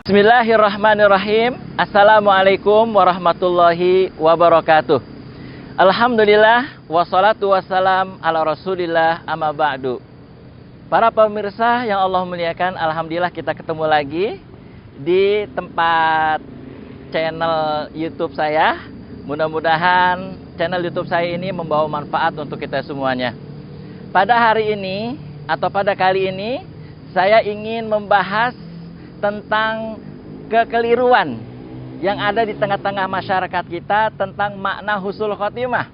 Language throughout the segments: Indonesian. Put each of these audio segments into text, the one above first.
Bismillahirrahmanirrahim. Assalamualaikum warahmatullahi wabarakatuh. Alhamdulillah wassalatu wassalam ala rasulillah amma ba'du. Para pemirsa yang Allah muliakan, alhamdulillah kita ketemu lagi di tempat channel YouTube saya. Mudah-mudahan channel YouTube saya ini membawa manfaat untuk kita semuanya. Pada hari ini atau pada kali ini saya ingin membahas tentang kekeliruan yang ada di tengah-tengah masyarakat kita tentang makna husnul khotimah.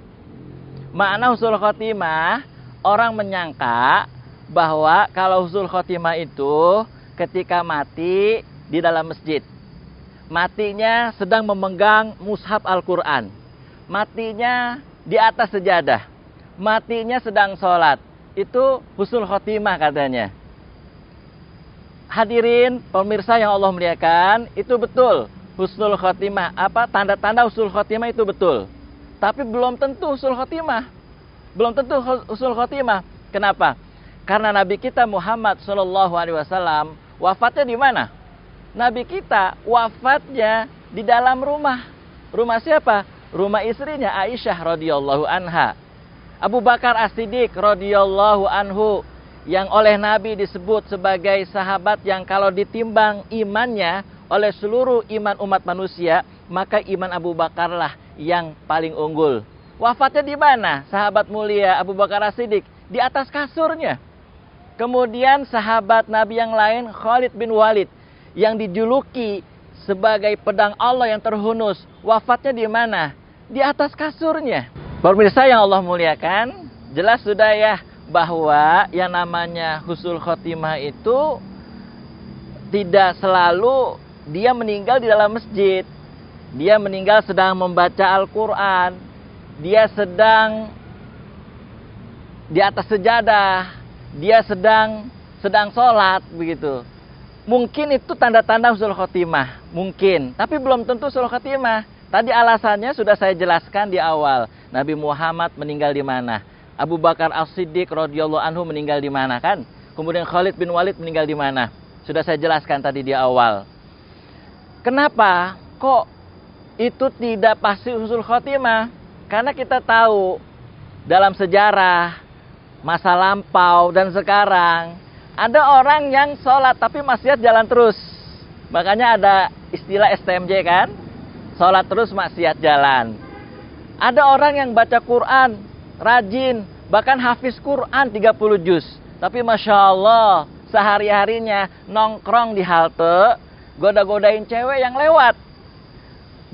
Makna husnul khotimah, orang menyangka bahwa kalau husnul khotimah itu ketika mati di dalam masjid, matinya sedang memegang mushaf Al-Quran, matinya di atas sejadah, matinya sedang sholat, itu husnul khotimah katanya. Hadirin pemirsa yang Allah muliakan, itu betul husnul khotimah. Tanda-tanda husnul khotimah itu betul. Tapi belum tentu husnul khotimah. Belum tentu husnul khotimah. Kenapa? Karena Nabi kita Muhammad SAW wafatnya di mana? Nabi kita wafatnya di dalam rumah. Rumah siapa? Rumah istrinya Aisyah radhiyallahu anha. Abu Bakar As-Siddiq radhiyallahu anhu, yang oleh Nabi disebut sebagai sahabat yang kalau ditimbang imannya oleh seluruh iman umat manusia, maka iman Abu Bakar lah yang paling unggul. Wafatnya di mana? Sahabat mulia Abu Bakar As-Siddiq, di atas kasurnya. Kemudian sahabat Nabi yang lain, Khalid bin Walid, yang dijuluki sebagai pedang Allah yang terhunus, wafatnya di mana? Di atas kasurnya. Pemirsa yang Allah muliakan, jelas sudah ya bahwa yang namanya husnul khotimah itu tidak selalu dia meninggal di dalam masjid. Dia meninggal sedang membaca Al-Quran, dia sedang di atas sejadah, dia sedang sholat begitu. Mungkin itu tanda-tanda husnul khotimah, mungkin, tapi belum tentu husnul khotimah. Tadi alasannya sudah saya jelaskan di awal. Nabi Muhammad meninggal di mana? Abu Bakar As-Siddiq radhiyallahu anhu meninggal di mana kan? Kemudian Khalid bin Walid meninggal di mana? Sudah saya jelaskan tadi di awal. Kenapa kok itu tidak pasti husnul khotimah? Karena kita tahu dalam sejarah masa lampau dan sekarang ada orang yang sholat tapi maksiat jalan terus. Makanya ada istilah STMJ kan? Sholat terus maksiat jalan. Ada orang yang baca Quran rajin, bahkan hafiz Quran 30 juz. Tapi Masya Allah, sehari-harinya nongkrong di halte, goda-godain cewek yang lewat.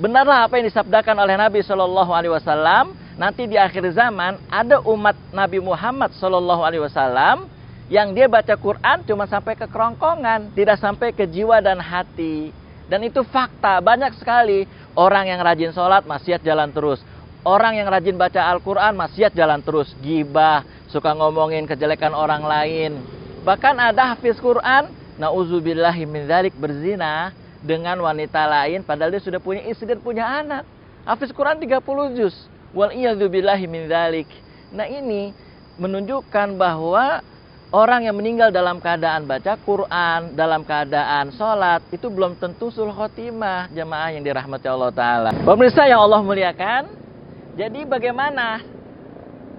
Benarlah apa yang disabdakan oleh Nabi SAW, nanti di akhir zaman, ada umat Nabi Muhammad SAW, yang dia baca Quran cuma sampai ke kerongkongan, tidak sampai ke jiwa dan hati. Dan itu fakta, banyak sekali orang yang rajin sholat, maksiat jalan terus. Orang yang rajin baca Al-Quran, maksiat jalan terus. Gibah, suka ngomongin kejelekan orang lain. Bahkan ada hafiz Quran, na'udzubillahi min dzalik, berzina dengan wanita lain, padahal dia sudah punya istri dan punya anak. Hafiz Quran 30 juz. Wal'iyadzubillahi min dzalik. Nah ini menunjukkan bahwa orang yang meninggal dalam keadaan baca Quran, dalam keadaan sholat, itu belum tentu husnul khotimah, jamaah yang dirahmati Allah Ta'ala. Pemirsa yang Allah muliakan, jadi bagaimana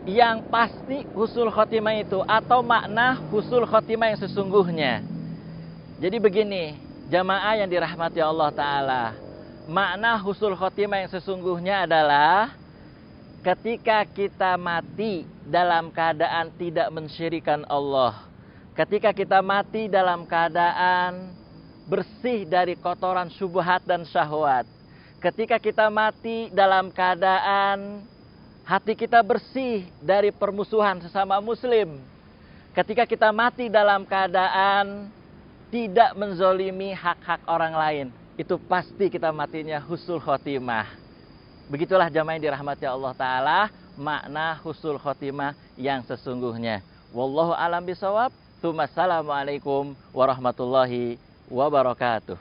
yang pasti husnul khotimah itu, atau makna husnul khotimah yang sesungguhnya? Jadi begini, jamaah yang dirahmati Allah Ta'ala, makna husnul khotimah yang sesungguhnya adalah ketika kita mati dalam keadaan tidak mensyirikan Allah, ketika kita mati dalam keadaan bersih dari kotoran syubhat dan syahwat, ketika kita mati dalam keadaan hati kita bersih dari permusuhan sesama muslim, ketika kita mati dalam keadaan tidak menzolimi hak-hak orang lain, itu pasti kita matinya husnul khotimah. Begitulah jamaah yang dirahmati Allah Ta'ala, makna husnul khotimah yang sesungguhnya. Wallahu a'lam bishawab. Assalamualaikum warahmatullahi wabarakatuh.